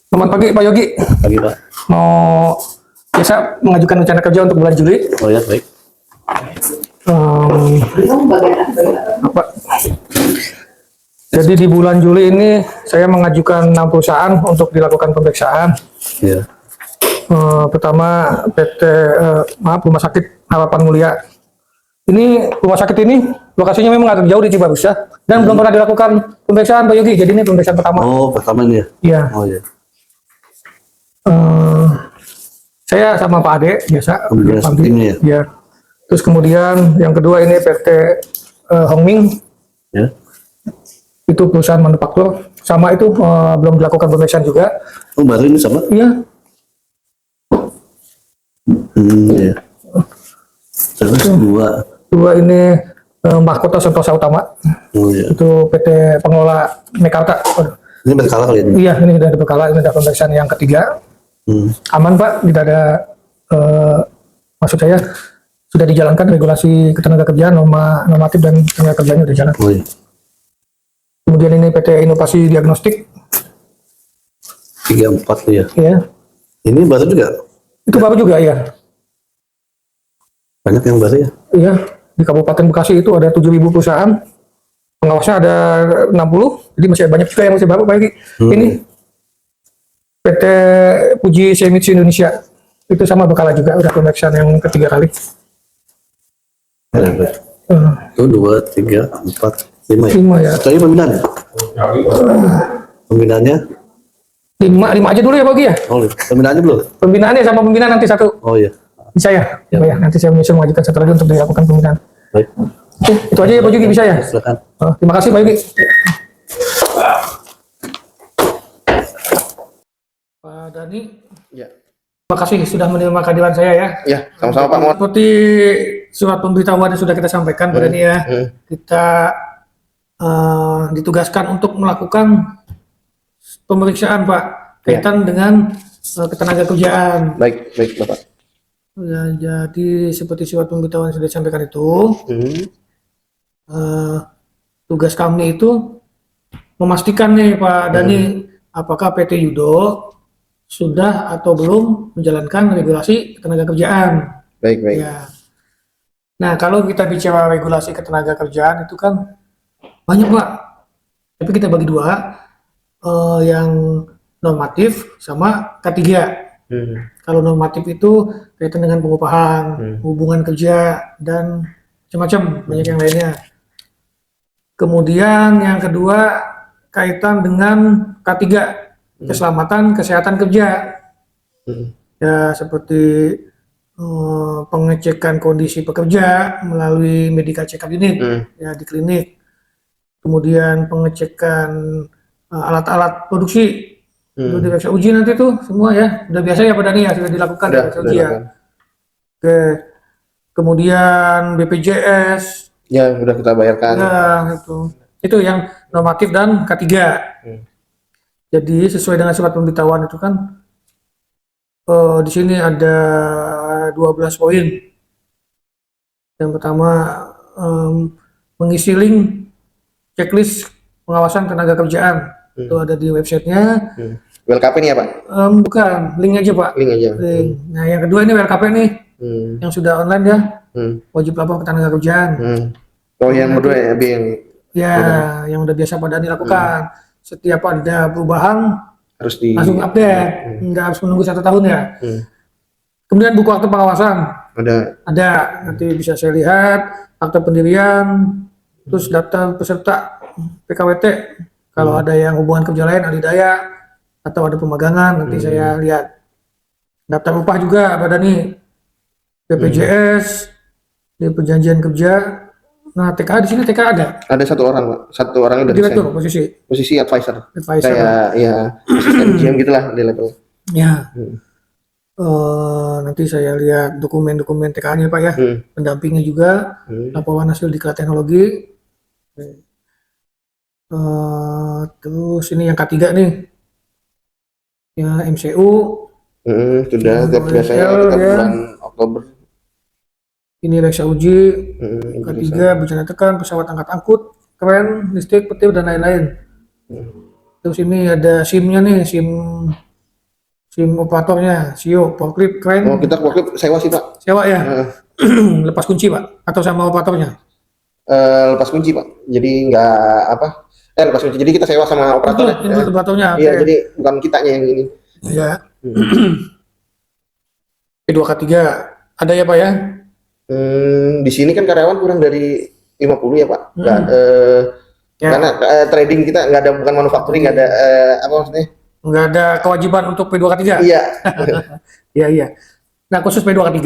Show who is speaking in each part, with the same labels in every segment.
Speaker 1: Selamat pagi Pak Yogi.
Speaker 2: Pagi Pak.
Speaker 1: Mau biasa mengajukan rencana kerja untuk bulan Juli.
Speaker 2: Oh ya, baik.
Speaker 1: Apa? Jadi di bulan Juli ini saya mengajukan 6 perusahaan untuk dilakukan pemeriksaan.
Speaker 2: Iya.
Speaker 1: Pertama PT Rumah Sakit Harapan Mulia. Ini rumah sakit ini lokasinya memang agak jauh di Cibarus ya, dan belum pernah dilakukan pemeriksaan Pak Yogi. Jadi ini pemeriksaan pertama.
Speaker 2: Oh, pertama ini ya?
Speaker 1: Iya.
Speaker 2: Oh iya.
Speaker 1: Saya sama Pak Ade biasa.
Speaker 2: Timnya ya?
Speaker 1: Ya. Terus kemudian yang kedua ini PT Hongming.
Speaker 2: Ya.
Speaker 1: Itu perusahaan manufaktur. Sama itu belum dilakukan pemeriksaan juga.
Speaker 2: Oh, baru ini sama?
Speaker 1: Iya.
Speaker 2: Iya. Terus
Speaker 1: Dua ini Mahkota Sentosa Utama.
Speaker 2: Oh iya.
Speaker 1: Itu PT pengelola Mekarta.
Speaker 2: Ini berkala kali ini?
Speaker 1: Iya, ini sudah berkala. Ini ada pemeriksaan yang ketiga. Aman Pak, tidak ada maksud saya sudah dijalankan regulasi ketenagakerjaan, normatif dan tenaga kerjanya sudah jalan.
Speaker 2: Oh iya.
Speaker 1: Kemudian ini PT Inovasi Diagnostik.
Speaker 2: 34 tuh ya?
Speaker 1: Ya.
Speaker 2: Ini baru juga?
Speaker 1: Itu baru juga ya.
Speaker 2: Banyak yang baru ya?
Speaker 1: Iya, di Kabupaten Bekasi itu ada 7.000 perusahaan. Pengawasnya ada 60, jadi masih banyak juga yang masih baru Pak Yogi. Ini PT Puji Semitsu Indonesia. Itu sama berkala juga, udah pemeriksaan yang ketiga kali.
Speaker 2: Ya, baik. Itu 2, 3, 4, 5 ya?
Speaker 1: 5 ya.
Speaker 2: Tadi pembinaan? Pembinaannya?
Speaker 1: 5 aja dulu ya Pak Yogi ya.
Speaker 2: Oh, pembinaannya belum?
Speaker 1: Pembinaannya sama pembinaan nanti satu.
Speaker 2: Oh iya.
Speaker 1: Bisa ya?
Speaker 2: Ya.
Speaker 1: Ya, nanti saya menyusul mengajukan satu lagi untuk dilakukan pembinaan.
Speaker 2: Baik.
Speaker 1: Oke, itu aja ya Pak Yogi, bisa ya?
Speaker 2: Silakan.
Speaker 1: Terima kasih Pak Yogi. Pak Dani,
Speaker 2: Ya.
Speaker 1: terima kasih sudah menerima kehadiran saya ya.
Speaker 2: Ya, sama-sama Pak Muhammad.
Speaker 1: Seperti surat pemberitahuan yang sudah kita sampaikan Pak Dani ya, kita ditugaskan untuk melakukan pemeriksaan Pak kaitan dengan ketenagakerjaan.
Speaker 2: Baik, baik Bapak.
Speaker 1: Ya, jadi seperti surat pemberitahuan yang sudah disampaikan itu, tugas kami itu memastikan nih Pak Dani, apakah PT Yudo sudah atau belum menjalankan regulasi ketenagakerjaan.
Speaker 2: Baik, baik.
Speaker 1: Ya. Nah, kalau kita bicara regulasi ketenagakerjaan itu kan banyak Pak, tapi kita bagi dua, yang normatif sama K3. Kalau normatif itu kaitan dengan pengupahan, hubungan kerja, dan macam-macam, banyak yang lainnya. Kemudian yang kedua kaitan dengan K3, keselamatan kesehatan kerja. Ya, seperti pengecekan kondisi pekerja melalui medical check-up unit ya di klinik. Kemudian pengecekan alat-alat produksi. Itu diperiksa uji nanti tuh semua ya. Udah biasa ya Pak Dani ya, sudah dilakukan diperiksa uji ya. Oke. Kemudian BPJS.
Speaker 2: Ya, sudah kita bayarkan.
Speaker 1: Ya, itu. Itu yang normatif dan K3. Jadi sesuai dengan surat pemberitahuan itu kan di sini ada 12 poin. Yang pertama mengisi link checklist pengawasan tenaga kerjaan. Itu ada di websitenya.
Speaker 2: WLKP nih ya Pak?
Speaker 1: Bukan, link aja Pak.
Speaker 2: Link aja.
Speaker 1: Link. Nah yang kedua ini WLKP nih, yang sudah online ya, wajib lapor ke tenaga kerjaan.
Speaker 2: Oh yang berdua ya,
Speaker 1: Ya, yang udah biasa Pak Dani lakukan. Setiap ada perubahan
Speaker 2: harus
Speaker 1: langsung update, nggak harus menunggu 1 tahun ya. Kemudian buku akte pengawasan ada, nanti bisa saya lihat akte pendirian, terus daftar peserta PKWT. Kalau ada yang hubungan kerja lain, adidaya, atau ada pemagangan, nanti saya lihat. Daftar upah juga Pak Dani, BPJS, di perjanjian kerja. Nah, TKA di sini TKA ada.
Speaker 2: Ada 1 orang Pak, 1 orangnya udah
Speaker 1: Direktur
Speaker 2: desain.
Speaker 1: posisi
Speaker 2: Posisi advisor.
Speaker 1: advisor.
Speaker 2: Kayak ya asisten GM gitulah di level.
Speaker 1: Ya. Nanti saya lihat dokumen-dokumen TKA-nya Pak ya, pendampingnya juga, laporan hasil diklat teknologi. Terus ini yang K3 nih, ya MCU.
Speaker 2: Sudah biasanya kita bulan Oktober.
Speaker 1: Ini reksa uji, K3 bencana tekan, pesawat angkat angkut, keren, listrik, petir dan lain-lain. Terus ini ada SIM-nya nih, SIM SIM operatornya, SIO, forklift,
Speaker 3: Oh,
Speaker 1: crane,
Speaker 3: kita forklift sewa sih Pak.
Speaker 1: sewa ya.
Speaker 3: Heeh.
Speaker 1: Lepas kunci Pak, atau sama operatornya?
Speaker 3: Lepas kunci Pak. Jadi nggak apa? Lepas kunci. Jadi kita sewa sama operator.
Speaker 1: Include operatornya, oke.
Speaker 3: Iya, jadi bukan kitanya yang ini.
Speaker 1: Ya.
Speaker 3: Hmm.
Speaker 1: P2K3 ada ya Pak ya?
Speaker 3: Di sini kan karyawan kurang dari 50 ya Pak. Nggak,
Speaker 1: Ya.
Speaker 3: karena trading kita nggak ada, bukan manufacturing, nggak ada apa maksudnya?
Speaker 1: Nggak ada kewajiban untuk P2K3?
Speaker 3: Iya.
Speaker 1: Iya, iya. Nah, khusus P2K3,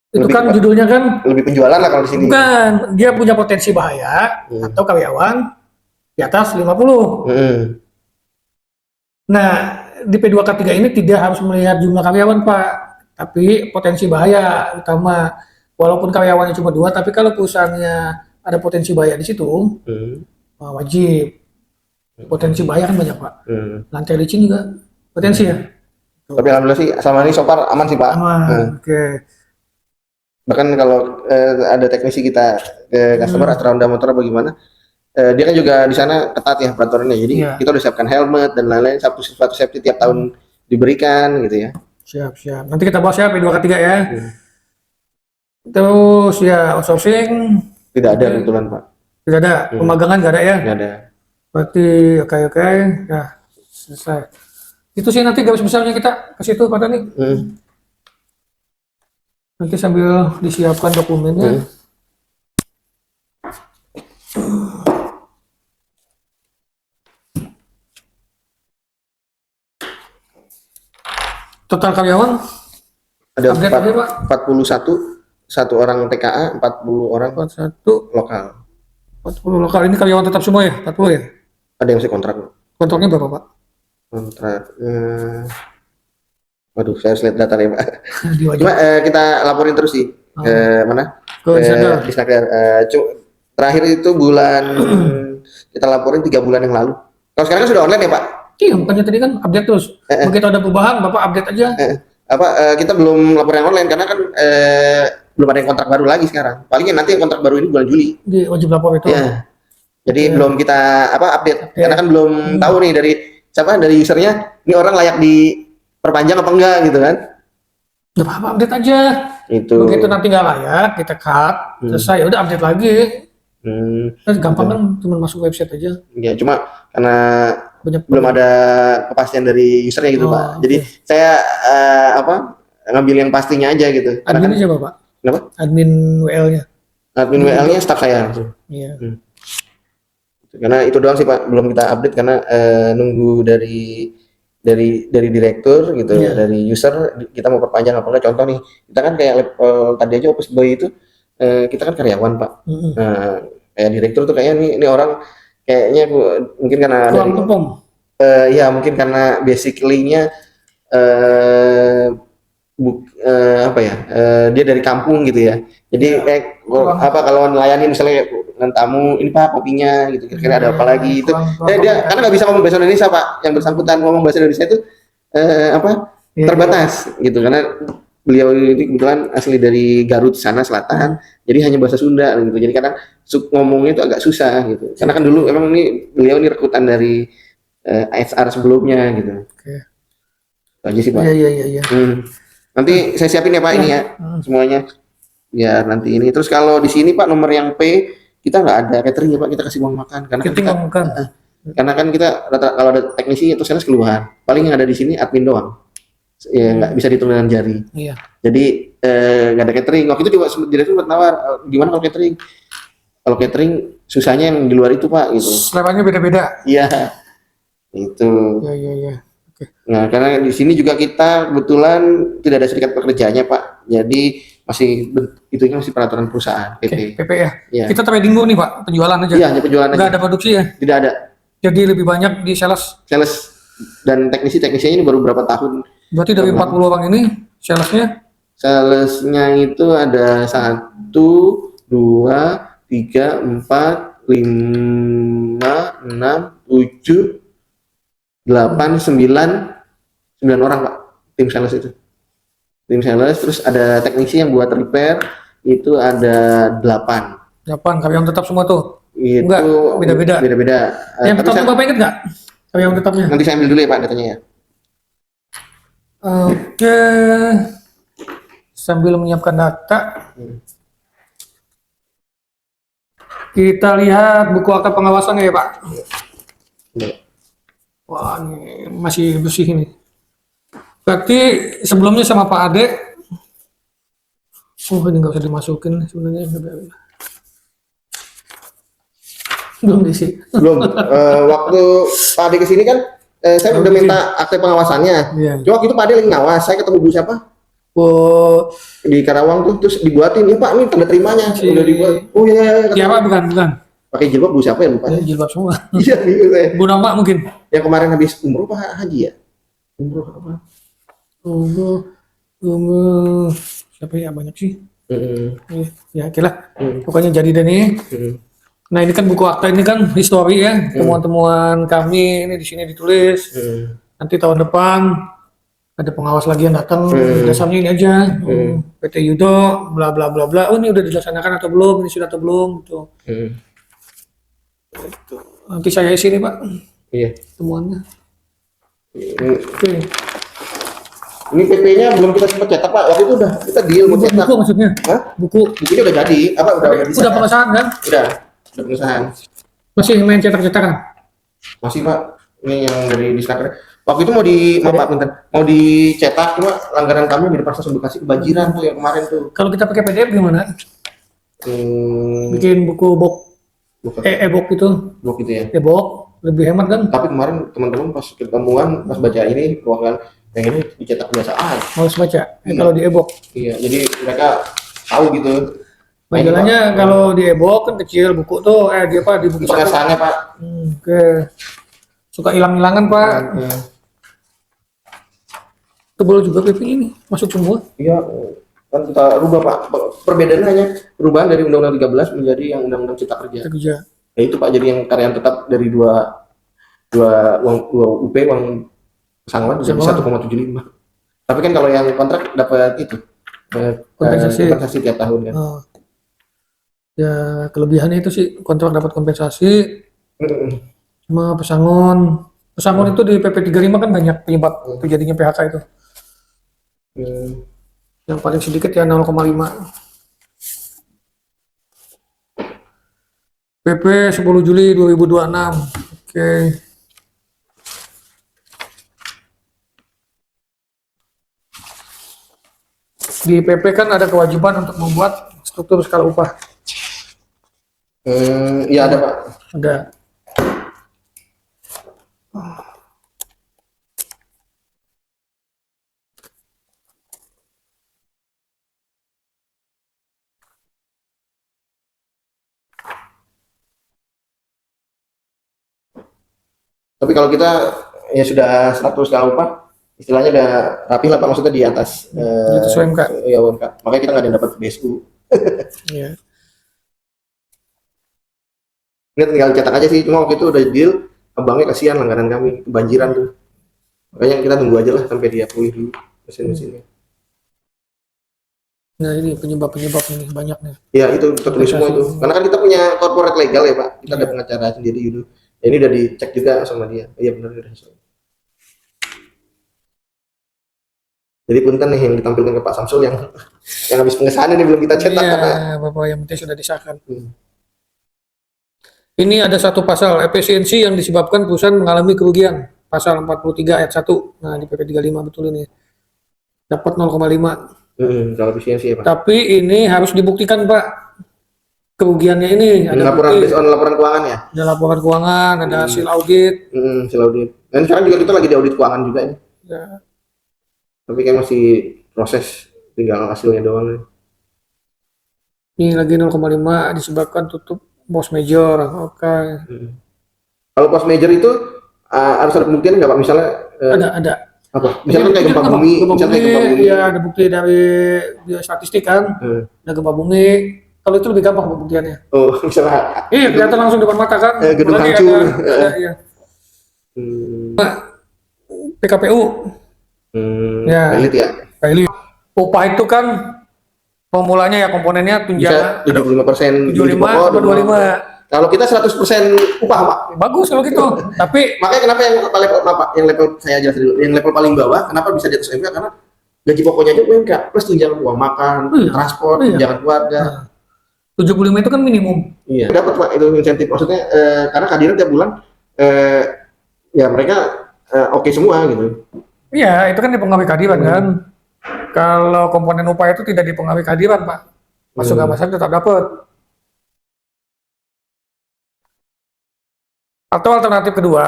Speaker 1: itu
Speaker 3: Lebih
Speaker 1: kan
Speaker 3: ke-
Speaker 1: judulnya kan,
Speaker 3: Lebih penjualan lah kalau di sini.
Speaker 1: bukan, dia punya potensi bahaya atau karyawan di atas 50.
Speaker 3: Hmm.
Speaker 1: Nah, di P2K3 ini tidak harus melihat jumlah karyawan, Pak, tapi potensi bahaya utama. Walaupun karyawannya cuma 2, tapi kalau perusahaannya ada potensi bahaya di situ,
Speaker 3: Hmm.
Speaker 1: wajib. Potensi bahaya kan banyak, Pak.
Speaker 3: Hmm.
Speaker 1: Lantai licin juga potensi ya?
Speaker 3: Tapi alhamdulillah sih sama ini so far aman sih Pak.
Speaker 1: Aman, oke.
Speaker 3: Bahkan kalau ada teknisi kita ke customer atau Honda motor bagaimana, dia kan juga di sana ketat ya peraturannya. Jadi
Speaker 1: Iya.
Speaker 3: kita udah siapkan helmet dan lain-lain, sepatu safety tiap tahun diberikan gitu ya.
Speaker 1: Siap, siap. Nanti kita bahas ya P2K3 ya. Terus ya outsourcing
Speaker 3: Tidak ada kebetulan Pak.
Speaker 1: tidak ada, pemagangan nggak ada ya.
Speaker 3: Tidak ada.
Speaker 1: Berarti oke, ya selesai. Itu sih nanti garis besarnya kita ke situ Pak Tani. Nanti sambil disiapkan dokumennya. Total karyawan
Speaker 3: Ada
Speaker 1: update aja Pak.
Speaker 3: 41, satu orang TKA, 40 orang
Speaker 1: 41,
Speaker 3: lokal.
Speaker 1: 40 lokal. Ini karyawan tetap semua ya? 40 ya?
Speaker 3: Ada yang masih kontrak.
Speaker 1: Kontraknya berapa Pak?
Speaker 3: Kontrak. Waduh, saya harus lihat data nih Pak.
Speaker 1: Diwajib.
Speaker 3: Cuma kita laporin terus sih. Mana?
Speaker 1: Ke Isnadar.
Speaker 3: Di Isnadar. Terakhir itu bulan kita laporin 3 bulan yang lalu. Kalau sekarang kan sudah online ya Pak?
Speaker 1: Iya, makanya tadi kan update terus. Begitu ada perubahan, Bapak update aja.
Speaker 3: Kita belum laporan online karena kan belum ada yang kontrak baru lagi sekarang. Palingnya nanti yang kontrak baru ini bulan Juli.
Speaker 1: Di wajib lapor itu.
Speaker 3: Ya. Jadi belum kita update karena kan belum tahu nih dari usernya ini orang layak diperpanjang apa enggak gitu kan.
Speaker 1: Nggak apa-apa, update aja.
Speaker 3: Itu.
Speaker 1: Begitu nanti nggak layak, kita cut, selesai. Udah update lagi. Kan gampang kan, cuma masuk website aja.
Speaker 3: Ya cuma karena
Speaker 1: Banyak
Speaker 3: belum ada kepastian dari usernya gitu Pak. Jadi saya ngambil yang pastinya aja gitu. Karena
Speaker 1: admin siapa Pak?
Speaker 3: Kenapa?
Speaker 1: Admin WL-nya.
Speaker 3: Admin WL-nya staff saya.
Speaker 1: Iya.
Speaker 3: Karena itu doang sih Pak, belum kita update karena nunggu dari direktur gitu ya, dari user kita mau perpanjang apa enggak. Contoh nih, kita kan kayak tadi aja office boy itu kita kan karyawan Pak. Nah, kayak direktur tuh kayaknya ini orang kayaknya mungkin karena
Speaker 1: Kurang perform.
Speaker 3: ya mungkin karena basically-nya dia dari kampung gitu ya. Jadi kayak kalau nelayanin misalnya dengan tamu, ini Pak kopinya gitu, kira-kira ada apa lagi itu. Dia karena nggak bisa ngomong bahasa Indonesia Pak, yang bersangkutan ngomong bahasa Indonesia itu terbatas gitu, karena beliau ini kebetulan asli dari Garut sana selatan, jadi hanya bahasa Sunda gitu. Jadi kadang ngomongnya itu agak susah gitu. Karena kan dulu emang beliau ini rekrutan dari HR sebelumnya gitu. Itu aja sih Pak.
Speaker 1: Iya.
Speaker 3: Nanti saya siapin ya Pak ini ya semuanya. Ya nanti ini. Terus kalau di sini Pak nomor yang P kita nggak ada catering ya Pak, kita kasih uang makan karena karena kan kita kalau ada teknisi atau sales keluar, paling yang ada di sini admin doang. Ya nggak bisa dihitung dengan jari.
Speaker 1: Iya.
Speaker 3: Jadi nggak ada catering. Waktu itu juga direktur buat nawar, gimana kalau catering? Kalau catering susahnya yang di luar itu Pak gitu.
Speaker 1: Levelnya beda-beda.
Speaker 3: Iya. Itu.
Speaker 1: Iya.
Speaker 3: Nah, karena di sini juga kita kebetulan tidak ada serikat pekerjanya Pak. Jadi itunya masih peraturan perusahaan PP.
Speaker 1: PP ya.
Speaker 3: Iya.
Speaker 1: Kita trading dulu nih Pak, penjualan aja.
Speaker 3: Iya, hanya penjualan
Speaker 1: Nggak
Speaker 3: aja.
Speaker 1: ada produksi ya.
Speaker 3: Tidak ada.
Speaker 1: Jadi lebih banyak di sales.
Speaker 3: Sales dan teknisinya ini baru berapa tahun.
Speaker 1: Berarti dari 40 orang ini salesnya?
Speaker 3: Salesnya itu ada 1, 2, 3, 4, 5, 6, 7, 8, 9 orang Pak, tim sales itu. Tim sales, terus ada teknisi yang buat repair itu ada 8.
Speaker 1: 8 karyawan tetap semua tuh.
Speaker 3: Itu
Speaker 1: Enggak, beda-beda.
Speaker 3: Beda-beda.
Speaker 1: Yang pertama Bapak inget nggak? Oh, yang tetapnya.
Speaker 3: Nanti saya ambil dulu ya Pak datanya ya.
Speaker 1: Oke. Sambil menyiapkan data, kita lihat buku akta pengawasannya ya Pak. Wah, ini masih bersih ini. Berarti sebelumnya sama Pak Ade. Oh, ini nggak usah dimasukin sebenarnya. Belum diisi.
Speaker 3: Belum. Waktu Pak Ade kesini kan, saya udah minta akte pengawasannya.
Speaker 1: Iya.
Speaker 3: Cuma waktu itu Pak Ade lagi ngawas. Saya ketemu Bu siapa?
Speaker 1: Oh,
Speaker 3: Di Karawang tuh, terus dibuatin ya Pak, ini tanda terimanya udah dibuat. Oh iya.
Speaker 1: siapa bukan?
Speaker 3: Pakai jilbab Bu siapa ya lupa.
Speaker 1: Jilbab semua.
Speaker 3: Iya nih saya.
Speaker 1: Bu Nama mungkin.
Speaker 3: Yang kemarin habis umroh Pak Haji ya? Umroh apa?
Speaker 1: Siapa ya, banyak sih.
Speaker 3: Heeh.
Speaker 1: Ya, oke lah. Pokoknya jadi deh nih. Nah, ini kan buku akta ini kan histori ya, temuan-temuan kami ini di sini ditulis. Nanti tahun depan ada pengawas lagi yang datang, dasarnya ini aja. PT Yudo, bla bla bla bla. Oh, ini udah dilaksanakan atau belum? Ini sudah atau belum? Gitu. Nanti saya isi nih Pak,
Speaker 3: Iya.
Speaker 1: temuannya.
Speaker 3: Ini,
Speaker 1: Oke.
Speaker 3: ini PP-nya belum kita sempat cetak Pak. Waktu itu udah kita deal mau cetak.
Speaker 1: Buku maksudnya?
Speaker 3: Hah?
Speaker 1: Buku.
Speaker 3: Bukunya udah jadi. Apa udah bisa?
Speaker 1: Udah pengesahan kan?
Speaker 3: Udah pengesahan.
Speaker 1: Masih main cetak-cetakan?
Speaker 3: Masih Pak. Ini yang dari Disnaker. Waktu itu mau maaf Pak, bentar. Mau dicetak cuma langganan kami di Pasar Bekasi kebanjiran tuh yang kemarin tuh.
Speaker 1: Kalau kita pakai PDF gimana? Bikin buku box,
Speaker 3: Bukan
Speaker 1: e-book itu,
Speaker 3: blok gitu ya.
Speaker 1: e-book lebih hemat kan?
Speaker 3: Tapi kemarin teman-teman pas ketemuan pas baca ini ruangan yang ini dicetak biasa aja.
Speaker 1: Males baca. Kalau di e-book,
Speaker 3: Iya, jadi mereka tahu gitu.
Speaker 1: majalahnya kalau di e-book kan kecil, buku tuh dia apa di buku satu.
Speaker 3: Pengesahannya Pak.
Speaker 1: Oke. Suka hilang-hilangan Pak. Tebal juga PP ini, masuk semua.
Speaker 3: Iya, kan kita rubah Pak. Perbedaannya hanya perubahan dari Undang-Undang 13 menjadi yang Undang-Undang Cipta Kerja.
Speaker 1: Kerja.
Speaker 3: Ya itu Pak, jadi yang karyawan tetap dari dua UP uang pesangon jadi 1,75. Tapi kan kalau yang kontrak dapat itu kompensasi tiap tahun kan.
Speaker 1: Ya kelebihannya itu sih kontrak dapat kompensasi. Sama pesangon itu di PP 35 kan banyak penyebab terjadinya PHK itu. Yang paling sedikit ya 0,5. PP 10 Juli 2026. Oke. Di PP kan ada kewajiban untuk membuat struktur skala upah.
Speaker 3: Iya ada Pak.
Speaker 1: Ada.
Speaker 3: Tapi kalau kita ya sudah 100 skala upah, istilahnya udah rapi lah Pak, maksudnya di atas
Speaker 1: Itu sesuai UMK.
Speaker 3: ya UMK. Makanya kita nggak ada yang dapat BSU.
Speaker 1: Iya.
Speaker 3: Ini tinggal cetak aja sih, cuma waktu itu udah deal, abangnya kasihan langganan kami kebanjiran tuh. Makanya kita tunggu aja lah sampai dia pulih dulu mesin-mesinnya.
Speaker 1: Nah ini penyebab-penyebab ini banyak nih.
Speaker 3: Ya itu kita tulis semua itu. Karena kan kita punya corporate legal ya Pak, kita ada pengacara sendiri gitu. Ya, ini udah dicek juga sama dia. Iya benar udah. Jadi punten nih yang ditampilkan ke Pak Samsul yang habis pengesahan ini belum kita cetak
Speaker 1: Iya,
Speaker 3: karena
Speaker 1: Bapak yang penting sudah disahkan. Ini ada satu pasal efisiensi yang disebabkan perusahaan mengalami kerugian. Pasal 43 ayat 1. Nah, di PP 35 betul ini. Dapat 0,5.
Speaker 3: kalau efisiensi ya Pak.
Speaker 1: Tapi ini harus dibuktikan Pak. Kerugiannya ini ada
Speaker 3: Laporan
Speaker 1: bukti.
Speaker 3: based on laporan keuangan ya.
Speaker 1: Ada laporan keuangan, ada hasil audit.
Speaker 3: Hasil audit. Dan sekarang juga kita lagi di audit keuangan juga ini.
Speaker 1: Ya.
Speaker 3: Tapi kan masih proses, tinggal hasilnya doang.
Speaker 1: Ini lagi 0,5 disebabkan tutup post major. Oke.
Speaker 3: Kalau post major itu harus ada pembuktian nggak Pak? Misalnya
Speaker 1: Ada.
Speaker 3: apa? Misalnya kayak gempa bumi, misalnya kayak gempa bumi.
Speaker 1: Ya, ada bukti dari statistik kan. Ada gempa bumi. Kalau itu lebih gampang pembuktiannya.
Speaker 3: Oh, misalnya
Speaker 1: Iya, kelihatan langsung depan mata kan.
Speaker 3: gedung
Speaker 1: Berarti
Speaker 3: hancur.
Speaker 1: Iya. PKPU. Ya.
Speaker 3: Elit ya.
Speaker 1: Pilih. Upah itu kan formulanya ya komponennya
Speaker 3: Bisa
Speaker 1: tunjangan
Speaker 3: 75%,
Speaker 1: 75 atau 25.
Speaker 3: Kalau kita 100% upah, Pak.
Speaker 1: Bagus kalau gitu. Tapi
Speaker 3: Makanya kenapa yang level saya jelas dulu, yang level paling bawah, kenapa bisa di atas UMK? Karena gaji pokoknya aja UMK, plus tunjangan uang makan,
Speaker 1: Iya.
Speaker 3: transport,
Speaker 1: Iya.
Speaker 3: tunjangan keluarga.
Speaker 1: 75 itu kan minimum.
Speaker 3: Iya. Dapat Pak itu insentif, maksudnya karena kehadiran tiap bulan, ya mereka oke semua gitu.
Speaker 1: Iya, itu kan di penggawe kehadiran kan. Kalau komponen upah itu tidak di penggawe kehadiran, Pak. Masuk nggak masuk tetap dapat. Atau alternatif kedua,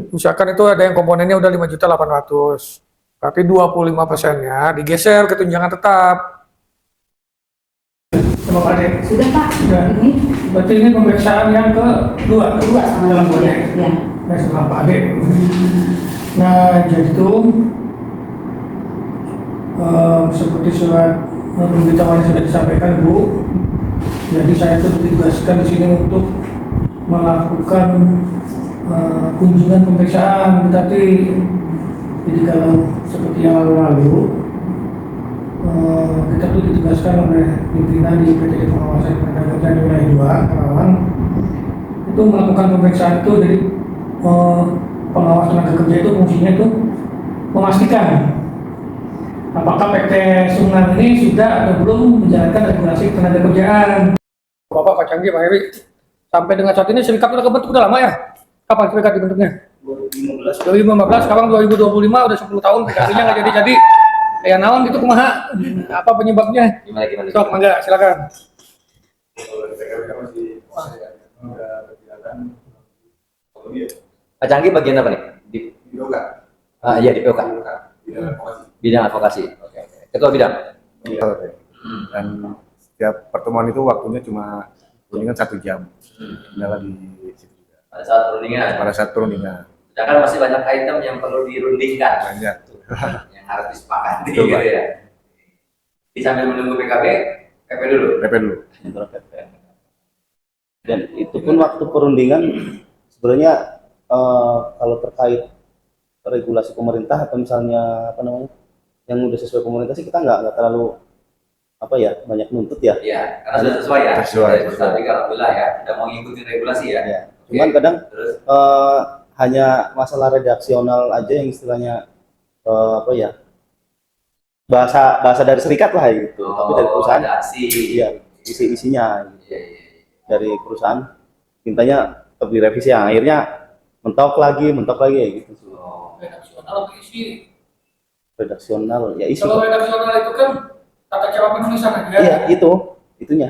Speaker 1: misalkan itu ada yang komponennya udah 5.800.000, tapi 25%-nya digeser ke tunjangan tetap. Sama Pak Ade.
Speaker 4: Sudah Pak,
Speaker 1: Sudah.
Speaker 4: ini
Speaker 1: Berarti ini pemeriksaan yang kedua
Speaker 4: sama
Speaker 1: dalam bonek.
Speaker 4: ya.
Speaker 1: Nah, sama Pak Ade. Nah, jadi itu seperti surat pemberitahuan yang sudah disampaikan, Bu. Jadi saya tuh ditugaskan di sini untuk melakukan kunjungan pemeriksaan, tapi jadi kalau seperti yang lalu kita tuh ditugaskan oleh pimpinan di PT Pengawasan Tenaga Wilayah 2 Karawang itu melakukan pemeriksaan itu. Jadi pengawas tenaga kerja itu fungsinya itu memastikan apakah PT Sungnan ini sudah atau belum menjalankan regulasi tenaga kerjaan. Bapak Pak Canggih, Pak Heri, sampai dengan saat ini serikat udah kebentuk udah lama ya? Kapan serikat dibentuknya? 2015, sekarang 2025 udah 10 tahun PKB-nya nggak jadi-jadi. Kayak naon gitu kumaha? Apa penyebabnya?
Speaker 5: Gimana?
Speaker 1: Sok, mangga, silakan.
Speaker 5: Pak Canggih bagian apa nih? Di
Speaker 6: POK.
Speaker 5: iya di POK.
Speaker 6: Bidang advokasi.
Speaker 5: Bidang advokasi. Oke. Ketua bidang.
Speaker 6: Iya. Dan setiap pertemuan itu waktunya cuma perundingan 1 jam. Kendala di situ juga.
Speaker 5: Pada saat perundingan.
Speaker 6: Pada saat perundingan
Speaker 5: Sedangkan masih banyak item yang perlu dirundingkan,
Speaker 6: banyak.
Speaker 5: yang harus disepakati
Speaker 6: Betul,
Speaker 5: gitu
Speaker 6: Pak.
Speaker 5: ya. Di sambil menunggu PKB, PP dulu.
Speaker 6: PP dulu.
Speaker 7: Dan itu pun waktu perundingan sebenarnya kalau terkait regulasi pemerintah atau misalnya apa namanya yang udah sesuai pemerintah sih kita nggak terlalu apa ya banyak nuntut ya.
Speaker 5: Iya, karena sudah sesuai ya.
Speaker 6: Sesuai.
Speaker 5: Tapi alhamdulillah ya, sudah mau ngikutin regulasi ya.
Speaker 7: Ya. Cuman kadang
Speaker 5: Terus
Speaker 7: hanya masalah redaksional aja yang istilahnya apa ya bahasa dari serikat lah gitu. Tapi dari perusahaan
Speaker 5: redaksi.
Speaker 7: iya isinya
Speaker 5: Iya, iya.
Speaker 7: dari perusahaan mintanya tetap direvisi yang akhirnya mentok lagi gitu.
Speaker 5: Oh,
Speaker 1: Redaksional apa isi?
Speaker 7: Redaksional ya isi.
Speaker 1: Kalau redaksional itu kan tata cara penulisan aja.
Speaker 7: Iya itunya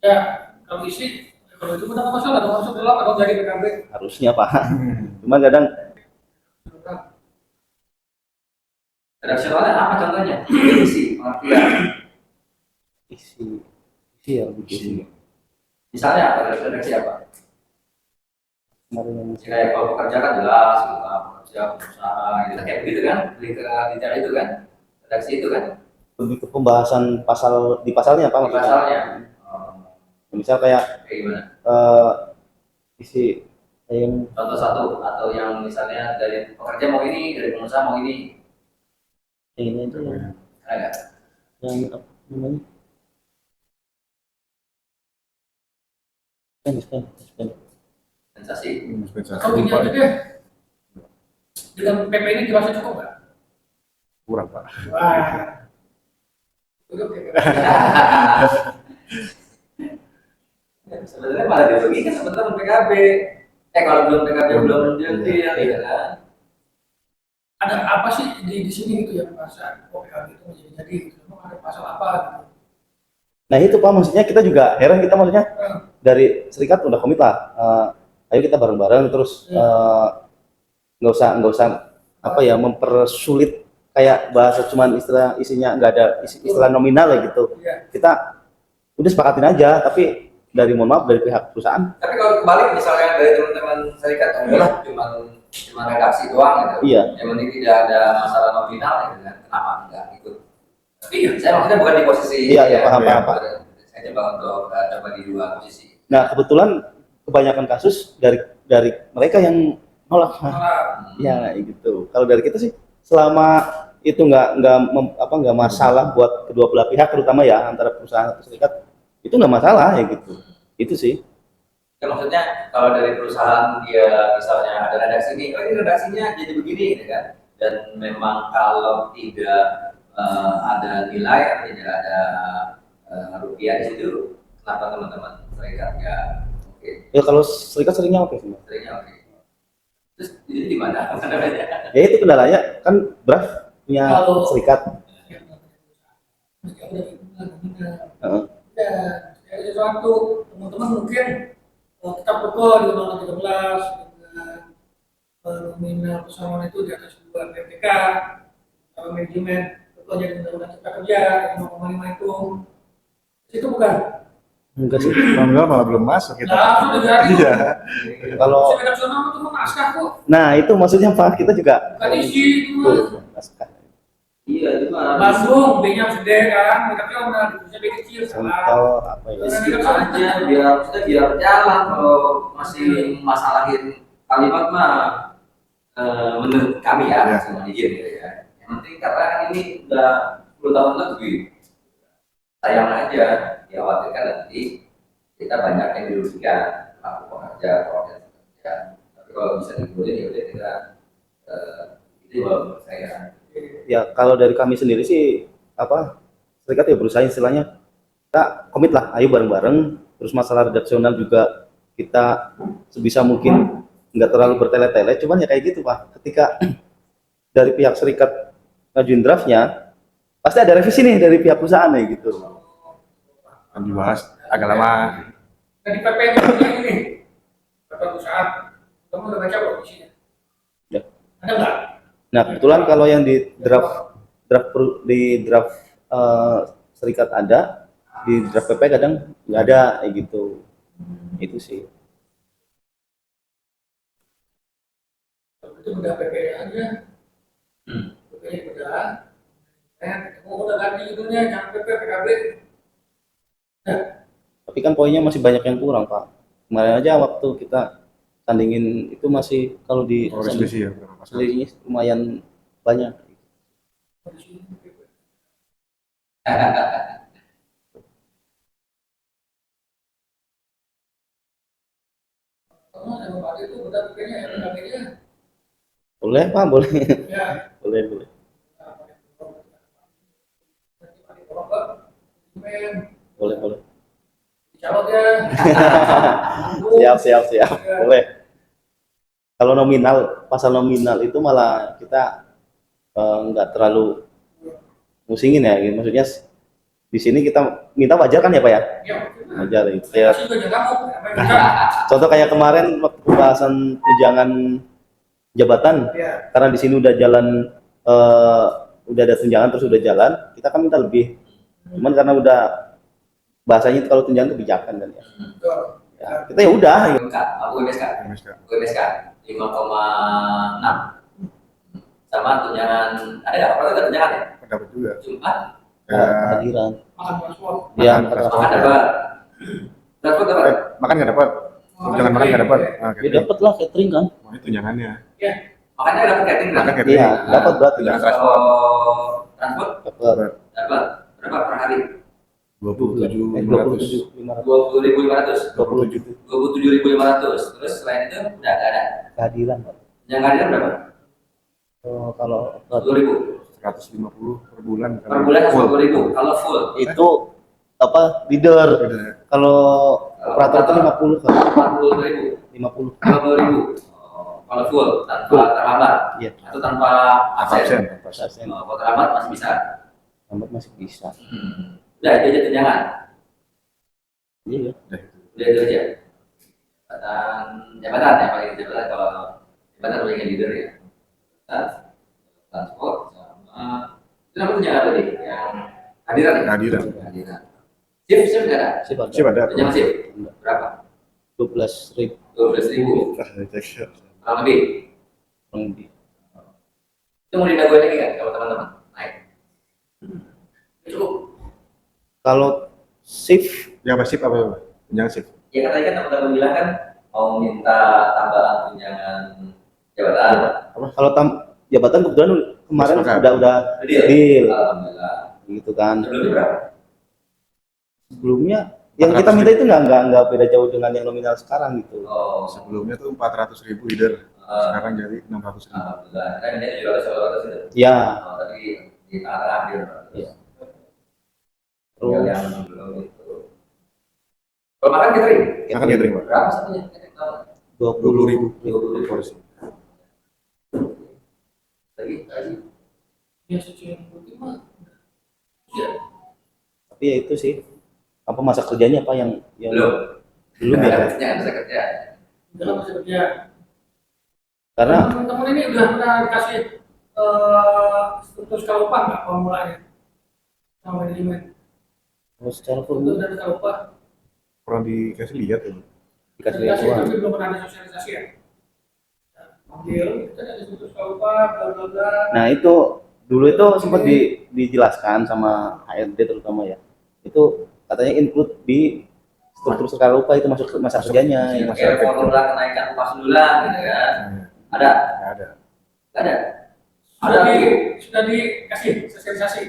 Speaker 1: Ya, kalau isi, kalau itu udah nggak masalah, dong masuk dalam atau jadi PKB.
Speaker 7: harusnya Pak. Cuman kadang
Speaker 5: redaksionalnya apa contohnya? Isi, pengertian.
Speaker 7: isi ya begitu.
Speaker 5: Misalnya apa? Redaksi apa?
Speaker 7: Kemarin yang
Speaker 5: Kayak kalau pekerja kan jelas, gitu kan, pekerja, pengusaha, gitu kayak begitu kan, detail itu kan, redaksi itu kan,
Speaker 7: lebih ke pembahasan di pasalnya Pak maksudnya.
Speaker 5: pasalnya. Oh,
Speaker 7: Misal kayak
Speaker 5: kayak gimana?
Speaker 7: isi yang
Speaker 5: Contoh satu atau yang misalnya dari pekerja mau ini, dari pengusaha mau ini,
Speaker 7: ini aja
Speaker 5: ada.
Speaker 7: yang apa namanya? Spend.
Speaker 5: Sensasi.
Speaker 1: Atau gini aja deh, dengan PP ini dirasa cukup nggak?
Speaker 6: Kurang, Pak.
Speaker 1: Wah. Cukup ya.
Speaker 5: Sebenarnya malah dirugikan teman-teman PKB. Kalau belum PKB belum jadi ya kan.
Speaker 1: Ada apa sih di sini gitu yang pasal PKB itu menjadi gitu? Emang ada pasal apa gitu?
Speaker 7: Nah itu Pak maksudnya kita juga heran kita maksudnya dari serikat udah komit lah. Ayo kita bareng-bareng terus nggak usah apa ya mempersulit kayak bahasa cuman istilah isinya nggak ada istilah nominal ya gitu.
Speaker 1: Iya.
Speaker 7: Kita udah sepakatin aja tapi dari mohon maaf dari pihak perusahaan
Speaker 5: Tapi kalau kebalik misalnya dari teman-teman serikat, enggak cuma redaksi doang gitu.
Speaker 7: iya
Speaker 5: Yang penting tidak ada masalah nominal gitu kan. Kenapa enggak ikut? Tapi saya maksudnya bukan di posisi
Speaker 7: Iya, paham.
Speaker 5: Saya coba untuk coba di dua posisi.
Speaker 7: nah kebetulan kebanyakan kasus dari mereka yang nolak ya gitu kalau dari kita sih selama itu nggak masalah buat kedua belah pihak terutama ya antara perusahaan atau serikat itu nggak masalah ya gitu itu sih
Speaker 5: Ya, maksudnya kalau dari perusahaan dia misalnya ada redaksi ini, oh ini redaksinya jadi begini, gitu kan? Dan memang kalau tidak ada nilai atau tidak ada rupiah di situ, kenapa teman-teman serikat ya oke,
Speaker 7: Ya kalau serikat seringnya oke sih.
Speaker 5: seringnya oke. Terus jadi di mana? Apa namanya?
Speaker 7: Ya itu kendalanya kan BRAF punya
Speaker 1: Kalau-
Speaker 7: serikat. Heeh.
Speaker 1: Dan sesuatu teman-teman mungkin kita foto di undang-undang 13 dengan nominal pesangon itu di atas 2 PPK kalau manajemen foto jadi undang-undang cipta kerja yang 0,5 itu bukan.
Speaker 7: Enggak sih.
Speaker 6: Alhamdulillah malah belum masuk kita.
Speaker 1: Nah, sudah jadi.
Speaker 6: Iya.
Speaker 7: Kalau
Speaker 1: Saya redaksional itu mah naskah kok,
Speaker 7: nah itu maksudnya Pak, kita juga
Speaker 1: bukan isi itu mah.
Speaker 7: Tuh, naskah.
Speaker 5: Iya, itu mah
Speaker 1: Bandung, B-nya gede kan, redaksional, ditulisnya B kecil, salah.
Speaker 7: Contoh apa ya?
Speaker 5: skip aja biar maksudnya biar jalan. Kalau masih masalahin kalimat mah menurut kami ya,
Speaker 6: Ya.
Speaker 5: semua izin gitu ya. Yang penting karena kan ini udah 10 tahun lebih, sayang aja dikhawatirkan nanti kita banyak yang dirugikan, pelaku pekerja, proses pekerja. Tapi kalau bisa dikumpulin ya udah kita itu menurut saya.
Speaker 7: Ya kalau dari kami sendiri sih apa serikat ya berusaha istilahnya kita komit lah, ayo bareng-bareng. Terus masalah redaksional juga kita sebisa mungkin nggak terlalu bertele-tele. Cuman ya kayak gitu Pak, ketika dari pihak serikat ngajuin draftnya pasti ada revisi nih dari pihak perusahaan nih gitu.
Speaker 6: Kan dibahas agak lama.
Speaker 1: Dan di PP-nya juga ini, PP perusahaan, kamu udah baca belum isinya?
Speaker 7: Ya.
Speaker 1: Ada nggak?
Speaker 7: Nah kebetulan kalau yang di draft serikat ada, di draft PP kadang nggak ada kayak gitu. Itu sih.
Speaker 1: Itu udah PP aja. PP-nya udah. Kamu udah ganti judulnya, jangan PP PKB.
Speaker 7: Tapi kan poinnya masih banyak yang kurang Pak. Kemarin aja waktu kita tandingin itu masih kalau di
Speaker 6: Oh, revisi ya berapa pasal?
Speaker 7: selisihnya lumayan banyak.
Speaker 1: Kamu sama Pak itu udah PP-nya ya, PKB-nya.
Speaker 7: Boleh Pak, boleh.
Speaker 1: Ya.
Speaker 7: boleh. Boleh.
Speaker 1: Calon ya.
Speaker 7: Siap. Boleh. Kalau nominal, pasal nominal itu malah kita nggak terlalu musingin ya. Gitu. Maksudnya di sini kita minta wajar kan ya Pak ya?
Speaker 1: Ya,
Speaker 7: Wajar itu. Ya,
Speaker 1: kasih juga kamu. Apa yang bisa?
Speaker 7: contoh kayak kemarin waktu pembahasan tunjangan jabatan,
Speaker 1: Ya.
Speaker 7: karena di sini udah jalan, udah ada tunjangan terus udah jalan, kita kan minta lebih. Cuman karena udah bahasanya itu kalau tunjangan kebijakan kan ya.
Speaker 1: Betul.
Speaker 7: Ya, kita ya udah. Ya.
Speaker 5: UMSK,
Speaker 6: MSK.
Speaker 5: UMSK 5,6 sama tunjangan ada nggak? Apa itu tunjangan ya?
Speaker 6: Dapat juga.
Speaker 5: Jumat
Speaker 6: Ya,
Speaker 7: Kehadiran.
Speaker 1: Makan transport.
Speaker 7: Ya,
Speaker 5: makan dapat, transport dapat.
Speaker 6: makan nggak dapat. Jangan makan nggak dapat. Nah,
Speaker 7: Ya
Speaker 6: catering.
Speaker 7: dapat lah catering kan.
Speaker 6: Oh, ini tunjangannya.
Speaker 5: Makanya dapat catering kan?
Speaker 6: Makan catering.
Speaker 7: Iya, dapat berarti.
Speaker 6: Tunjangan
Speaker 5: Kalau
Speaker 6: transport.
Speaker 5: transport
Speaker 7: Dapat.
Speaker 5: dapat berapa per hari?
Speaker 6: 27.500.
Speaker 5: 20.500,
Speaker 7: 27
Speaker 5: 27.500. Terus selain itu udah nggak ada.
Speaker 7: kehadiran Pak.
Speaker 5: Yang hadir berapa?
Speaker 7: Kalau
Speaker 5: 10.000
Speaker 6: 150 per bulan.
Speaker 5: per bulan
Speaker 6: Full.
Speaker 5: 10.000. Kalau full
Speaker 7: itu apa leader,
Speaker 6: Udah.
Speaker 7: kalau operator itu 50 kan.
Speaker 5: 40.000,
Speaker 7: 50.
Speaker 5: 50.000. Kalau full tanpa terlambat
Speaker 7: Iya.
Speaker 5: atau tanpa absen.
Speaker 7: Absen.
Speaker 5: Kalau terlambat masih bisa.
Speaker 7: Lambat masih bisa.
Speaker 5: Udah itu aja tunjangan.
Speaker 7: Iya.
Speaker 5: Udah itu aja. Jabatan ya paling jabatan kalau jabatan paling leader ya. Transport sama itu namanya tunjangan tadi yang hadiran ya?
Speaker 6: Kehadiran.
Speaker 5: Hadiran. Shift nggak ada.
Speaker 7: Sip ada.
Speaker 6: Siapa ada?
Speaker 5: Tunjangan shift berapa?
Speaker 7: 12.000
Speaker 5: 12.000 kurang lebih.
Speaker 7: kurang lebih.
Speaker 5: Itu mau dinagoin lagi kan kalau teman-teman naik? Cukup.
Speaker 7: Kalau shift
Speaker 6: Ya apa sip apa? Tunjangan sip.
Speaker 5: Ya kan tadi kan teman-teman bilang kan mau minta tambahan tunjangan jabatan.
Speaker 7: kalau jabatan kebetulan kemarin
Speaker 6: Sepakat.
Speaker 7: udah
Speaker 5: Deal.
Speaker 7: deal
Speaker 5: Alhamdulillah.
Speaker 7: gitu kan.
Speaker 5: Sebelumnya berapa?
Speaker 7: Sebelumnya Yang kita minta itu nggak beda jauh dengan yang nominal sekarang gitu.
Speaker 5: Oh,
Speaker 6: Sebelumnya tuh 400.000 either, sekarang jadi 600.000.
Speaker 5: alhamdulillah. Kan ini juga ada soal itu.
Speaker 7: Ya,
Speaker 5: Oh, tapi di tengah akhir.
Speaker 7: Iya.
Speaker 5: Tinggal
Speaker 7: terus
Speaker 5: yang belum itu. Kalau makan catering,
Speaker 6: Makan catering, Pak.
Speaker 5: berapa satunya?
Speaker 7: 20.000.
Speaker 6: 20.000 porsi.
Speaker 5: Lagi.
Speaker 1: Ya suci yang putih mah. Ya.
Speaker 7: Tapi ya itu sih. Apa masa kerjanya apa yang
Speaker 5: Belum
Speaker 7: ya?
Speaker 5: ada kerja.
Speaker 1: Udah masih kerja.
Speaker 7: Karena
Speaker 1: Teman-teman ini udah pernah dikasih struktur skala upah nggak formulanya sama manajemen?
Speaker 7: kalau secara
Speaker 1: Untuk
Speaker 7: formil
Speaker 1: dan skala upah
Speaker 6: Kurang dikasih lihat ya.
Speaker 7: dikasih lihat
Speaker 1: dikasih
Speaker 7: doang.
Speaker 1: tapi belum pernah ada sosialisasi ya. Panggil, kita ada struktur skala upah, bla bla bla.
Speaker 7: Nah itu dulu itu sempat dijelaskan sama HRD terutama ya. Itu katanya include di struktur skala upah itu masuk ke masa kerjanya.
Speaker 5: Yang kayak formula kenaikan upah sebulan gitu kan. Ada?
Speaker 6: Nggak ada.
Speaker 5: Nggak ada.
Speaker 1: Sudah dikasih sosialisasi.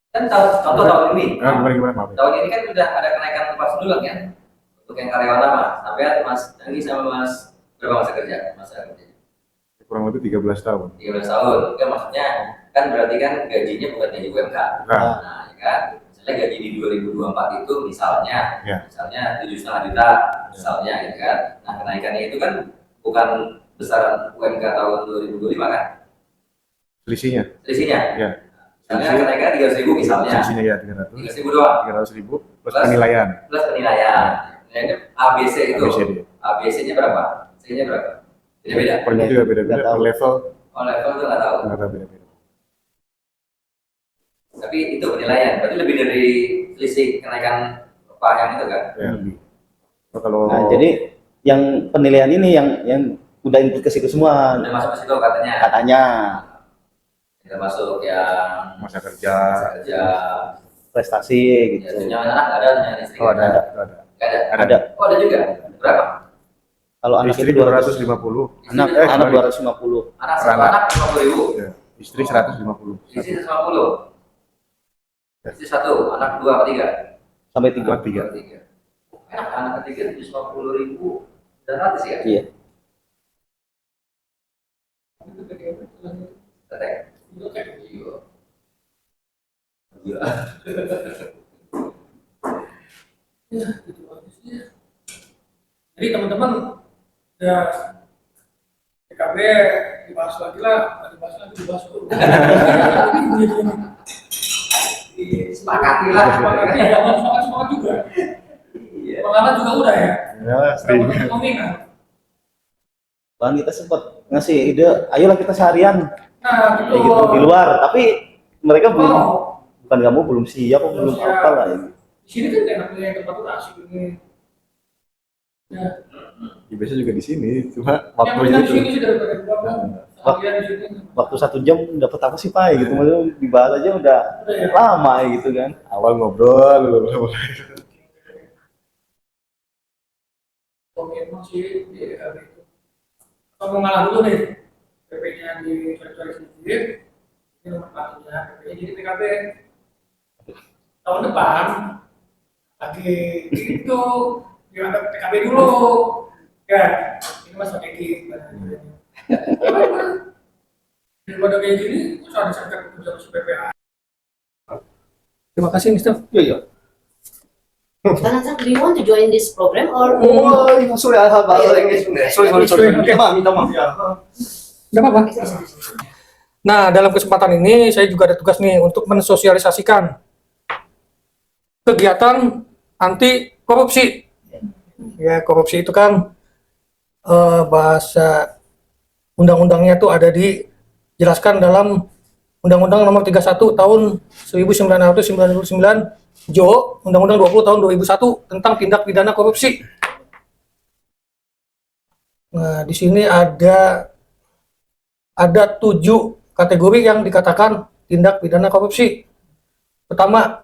Speaker 5: Kan contoh tahun ini.
Speaker 6: Gimana maaf ya.
Speaker 5: Tahun ini kan udah ada kenaikan upah sebulan kan. Untuk yang karyawan lama. Sampai Mas Anggi sama Mas berapa masa kerja?
Speaker 6: Kurang lebih 13 tahun.
Speaker 5: 13 tahun. Kan maksudnya kan berarti kan gajinya bukan gaji UMK.
Speaker 6: Nah,
Speaker 5: Nah, ya kan. Misalnya gaji di 2024 itu misalnya,
Speaker 6: Ya.
Speaker 5: misalnya 7,5 juta, misalnya gitu kan. Nah, kenaikannya itu kan bukan besaran UMK tahun 2025 kan?
Speaker 6: selisihnya.
Speaker 5: Selisihnya.
Speaker 6: Ya.
Speaker 5: Misalnya kenaikan 300.000 misalnya.
Speaker 6: Selisihnya ya 300.
Speaker 5: 300.000 doang.
Speaker 6: 300.000 plus
Speaker 5: Plus.
Speaker 6: penilaian.
Speaker 5: Plus penilaian. Nah, ini ABC itu.
Speaker 6: ABCD.
Speaker 5: ABC-nya berapa? C-nya berapa? Beda-beda.
Speaker 6: Per juga beda-beda.
Speaker 7: Nggak tahu.
Speaker 6: Per level
Speaker 5: Oh, level itu nggak tahu.
Speaker 6: nggak tahu beda-beda.
Speaker 5: Tapi itu penilaian. Berarti lebih dari selisih kenaikan upah yang itu kan?
Speaker 6: Ya, lebih. Kalau
Speaker 7: Nah, jadi yang penilaian ini yang udah include ke situ semua
Speaker 5: Udah masuk ke situ katanya.
Speaker 7: katanya.
Speaker 5: Kita masuk yang
Speaker 6: masa kerja,
Speaker 5: kerja.
Speaker 7: Prestasi
Speaker 5: Ya,
Speaker 7: gitu.
Speaker 5: tunjangan anak ada, tunjangan istri
Speaker 6: oh
Speaker 5: nggak
Speaker 6: ada.
Speaker 5: Nggak ada.
Speaker 7: Ada.
Speaker 5: Oh ada juga. Berapa?
Speaker 7: Kalau anak
Speaker 6: Istri
Speaker 7: itu 200,
Speaker 6: 250.
Speaker 7: anak
Speaker 5: Istri-
Speaker 7: anak
Speaker 6: sorry.
Speaker 7: 250.
Speaker 5: Anak satu
Speaker 6: Anak.
Speaker 5: anak 50.000.
Speaker 6: Ya. Istri 150.
Speaker 5: Istri 150. Istri satu, anak dua apa tiga?
Speaker 7: Sampai 3.
Speaker 6: Anak 3.
Speaker 5: Tiga. Anak ketiga 150.000. Dan ratus ya?
Speaker 7: Iya.
Speaker 5: Tetek. Iya. Iya.
Speaker 1: Ya, gitu bagusnya. Jadi teman-teman ya PKB dibahas lagi lah, dibahas dulu.
Speaker 5: Sepakati lah.
Speaker 1: Sepakati ya, semangat juga.
Speaker 5: Iya.
Speaker 1: Pengalaman juga udah ya.
Speaker 6: Ya, sering.
Speaker 1: Nominal.
Speaker 7: Bahkan kita sempat ngasih ide, ayolah kita seharian
Speaker 1: Nah,
Speaker 7: kayak gitu di luar, tapi mereka belum bukan nggak mau, belum siap,
Speaker 1: Belum
Speaker 7: belum
Speaker 1: siap.
Speaker 7: apa lah ini.
Speaker 1: Di sini kan enak punya tempat tuh asik ini. Ya,
Speaker 6: Ya, biasa juga di sini, cuma
Speaker 1: yang
Speaker 6: waktunya
Speaker 1: penting di
Speaker 6: itu.
Speaker 1: sini sih daripada di bawah. Seharian di sini.
Speaker 7: Waktu 1 jam dapat apa sih Pak gitu, maksudnya dibahas aja udah
Speaker 1: Udah ya.
Speaker 7: lama gitu kan.
Speaker 6: Awal ngobrol,
Speaker 1: Komitmen sih di PKB itu. Kalau ngalah dulu nih, PP-nya dicari-cari sedikit, ini nomor satunya, PP-nya jadi PKB. Tahun depan, lagi itu, dianggap PKB dulu. Ya, ini mas strategi. Daripada kayak gini, terus ada sertifikat kerja masuk PPA. Terima kasih, Mister.
Speaker 7: Iya.
Speaker 4: Kanasa, do you want to join this program or?
Speaker 7: Sorry, minta maaf ya.
Speaker 1: Nggak apa-apa. Nah, dalam kesempatan ini saya juga ada tugas nih untuk mensosialisasikan kegiatan anti korupsi. Ya, korupsi itu kan bahasa undang-undangnya tuh ada dijelaskan dalam Undang-Undang Nomor 31 Tahun 1999 Jo, Undang-Undang 20 Tahun 2001 tentang tindak pidana korupsi. Nah, di sini ada 7 kategori yang dikatakan tindak pidana korupsi. Pertama,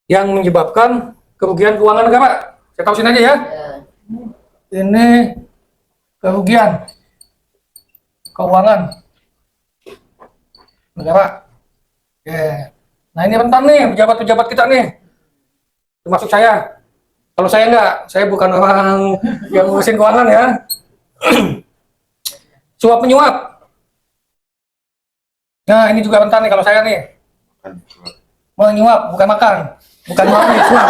Speaker 1: yang menyebabkan kerugian keuangan negara. Saya tahu sini aja ya. Ini kerugian keuangan negara. Oke. Nah, ini rentan nih pejabat-pejabat kita nih. termasuk saya. Kalau saya enggak, saya bukan orang yang ngurusin keuangan ya. Suap menyuap. Nah, ini juga rentan nih kalau saya nih. Menyuap, bukan makan. Bukan nyuap nih, suap.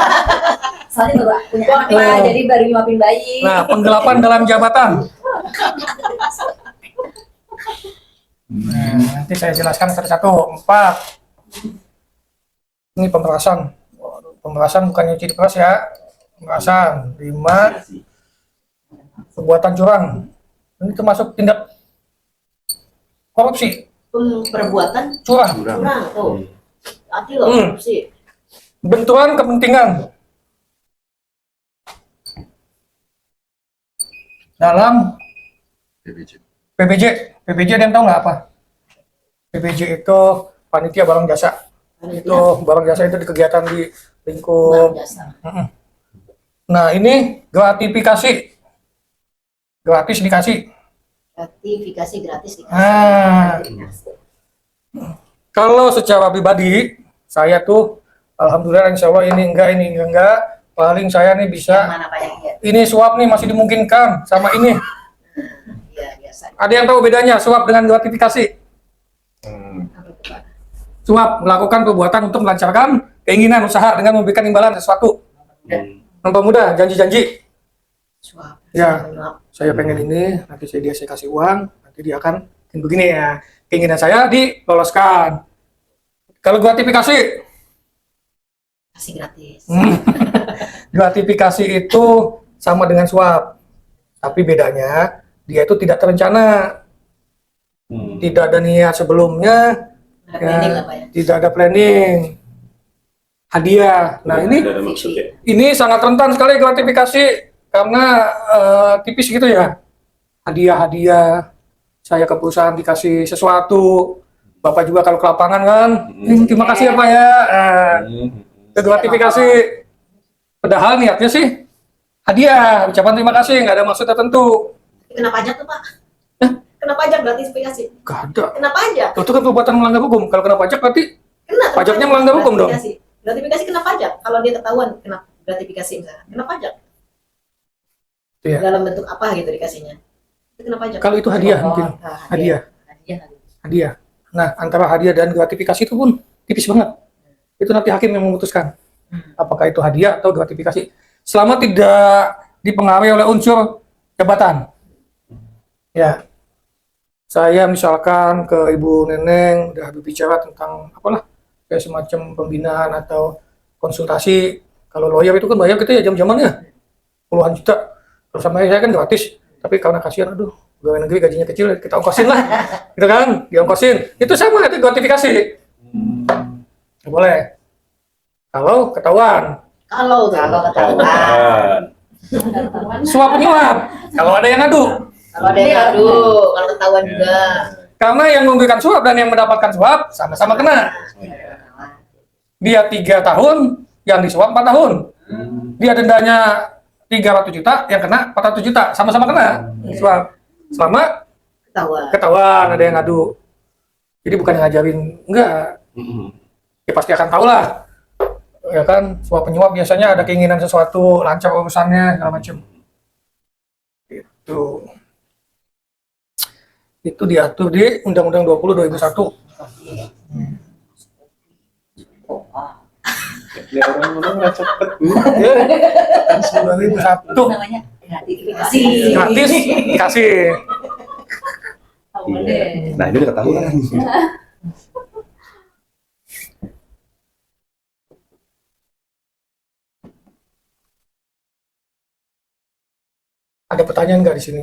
Speaker 4: Soalnya bapak punya anak lah, jadi baru nyuapin bayi.
Speaker 1: Nah, penggelapan dalam jabatan. Nah, nanti saya jelaskan satu-satu. 4. Ini pemerasan. Pemerasan bukan nyuci di peras ya. Pemerasan. 5. Perbuatan curang. Ini termasuk tindak korupsi.
Speaker 4: Perbuatan
Speaker 1: Curang.
Speaker 4: curang tuh. Hati loh, sih.
Speaker 1: Benturan kepentingan. Dalam PBJ. PBJ ada yang tahu nggak apa? PBJ itu panitia barang jasa. Itu barang jasa itu di kegiatan di lingkup.
Speaker 4: Barang jasa.
Speaker 1: Nah, ini gratifikasi. Gratis dikasih.
Speaker 4: Gratifikasi gratis dikasih.
Speaker 1: Ah. Kalau secara pribadi, saya tuh alhamdulillah insya Allah ini enggak. Paling saya nih
Speaker 4: Yang
Speaker 1: bisa,
Speaker 4: mana Pak yang lihat?
Speaker 1: ini suap nih masih dimungkinkan sama ini.
Speaker 4: Iya, biasa.
Speaker 1: Ada yang tahu bedanya suap dengan gratifikasi?
Speaker 4: Apa itu, Pak?
Speaker 1: Suap melakukan perbuatan untuk melancarkan keinginan usaha dengan memberikan imbalan sesuatu. Mempermudah janji-janji.
Speaker 4: Suap.
Speaker 1: Ya.
Speaker 4: Menyuap.
Speaker 1: Saya pengen ini, nanti saya kasih uang, nanti dia akan bikin begini ya. Keinginan saya diloloskan. Kalau gratifikasi,
Speaker 4: Kasih gratis.
Speaker 1: gratifikasi itu sama dengan suap. Tapi bedanya, dia itu tidak terencana. Tidak ada niat sebelumnya,
Speaker 4: Ada planning lah Pak ya.
Speaker 1: tidak ada planning. Hadiah. Nah, ini sangat rentan sekali gratifikasi karena tipis gitu ya. Hadiah-hadiah. Saya ke perusahaan dikasih sesuatu. Bapak juga kalau ke lapangan kan, terima kasih ya Pak ya. Gratifikasi. Padahal niatnya sih hadiah, ucapan terima kasih, nggak ada maksud tertentu.
Speaker 4: Kena pajak tuh Pak. Kena pajak gratifikasi.
Speaker 1: Gak ada.
Speaker 4: Kena pajak.
Speaker 1: Itu kan perbuatan melanggar hukum. Kalau kena pajak berarti
Speaker 4: Kena.
Speaker 1: pajaknya melanggar hukum dong.
Speaker 4: Gratifikasi. Gratifikasi kena pajak. Kalau dia ketahuan kena gratifikasi misalnya, kena pajak.
Speaker 1: Iya.
Speaker 4: Dalam bentuk apa gitu dikasihnya? Itu kena pajak.
Speaker 1: Kalau itu hadiah mungkin.
Speaker 4: Nah,
Speaker 1: Hadiah.
Speaker 4: Hadiah.
Speaker 1: Hadiah. Nah, antara hadiah dan gratifikasi itu pun tipis banget. Itu nanti hakim yang memutuskan apakah itu hadiah atau gratifikasi. Selama tidak dipengaruhi oleh unsur jabatan. Ya. Saya misalkan ke Ibu Neneng udah berbicara tentang apalah kayak semacam pembinaan atau konsultasi. Kalau lawyer itu kan bayar kita ya jam-jamannya puluhan juta. Terus sama saya kan gratis. Tapi karena kasihan, aduh, pegawai negeri gajinya kecil, kita ongkosin lah, gitu kan? Diongkosin. Itu sama, itu gratifikasi. Nggak boleh. Kalau ketahuan,
Speaker 4: Kalau ketahuan.
Speaker 1: suap penyuap. Kalau ada yang ngadu.
Speaker 4: Kalau ada yang ngadu, kalau ketahuan juga.
Speaker 1: Karena yang memberikan suap dan yang mendapatkan suap sama-sama kena. Dia 3 tahun, yang disuap 4 tahun. Dia dendanya 300 juta, yang kena 400 juta, sama-sama kena suap. Selama ketahuan ada yang ngadu. Jadi bukan yang ngajarin, enggak. Ya pasti akan tahu lah. Ya kan, suap penyuap biasanya ada keinginan sesuatu, lancar urusannya, segala macam. Itu diatur di Undang-Undang 20 2001.
Speaker 6: Ya orang-orang nggak cepet.
Speaker 1: 2001.
Speaker 4: Namanya gratifikasi.
Speaker 1: Gratis, dikasih.
Speaker 7: Nah, ini udah ketahuan.
Speaker 1: Ada pertanyaan nggak di sini?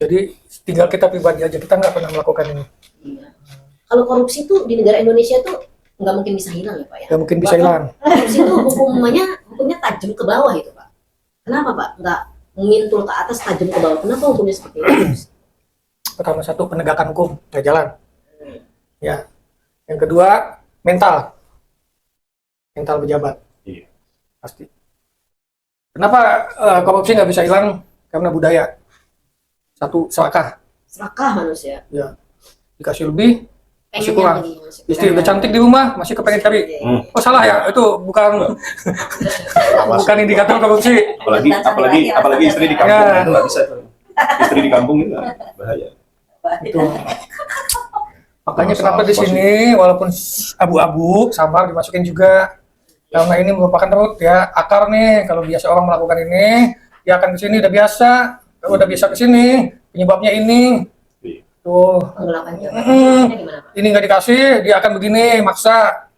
Speaker 1: Jadi tinggal kita pribadi aja, kita nggak pernah melakukan ini.
Speaker 4: Iya. Kalau korupsi tuh di negara Indonesia tuh nggak mungkin bisa hilang ya Pak ya?
Speaker 1: Nggak mungkin bisa hilang.
Speaker 4: Korupsi itu hukumnya tajam ke bawah itu Pak. Kenapa Pak? Nggak mintul ke atas tajam ke bawah. Kenapa hukumnya seperti itu?
Speaker 1: Pertama, satu, penegakan hukum nggak jalan. Ya. Yang kedua, mental pejabat.
Speaker 6: Iya.
Speaker 1: Pasti. Kenapa korupsi nggak bisa hilang? Karena budaya. Satu, serakah.
Speaker 4: Serakah manusia.
Speaker 1: Ya. Dikasih lebih, masih
Speaker 4: Pengennya
Speaker 1: kurang.
Speaker 4: lagi, masih
Speaker 1: Istri udah cantik di rumah, masih kepengen cari. Oh salah ya, itu bukan bukan indikator korupsi.
Speaker 6: apalagi istri di kampung
Speaker 1: Ya.
Speaker 6: itu nggak bisa tuh. Istri di kampung itu bahaya.
Speaker 1: Itu. Makanya kenapa di sini walaupun abu-abu samar dimasukin juga karena ini merupakan root ya akar nih. Kalau biasa orang melakukan ini, dia akan ke sini udah biasa. Kalau udah biasa ke sini, penyebabnya ini. Tuh,
Speaker 4: penggelapan jabatan. Maksudnya gimana, Pak?
Speaker 1: ini nggak dikasih, dia akan begini maksa.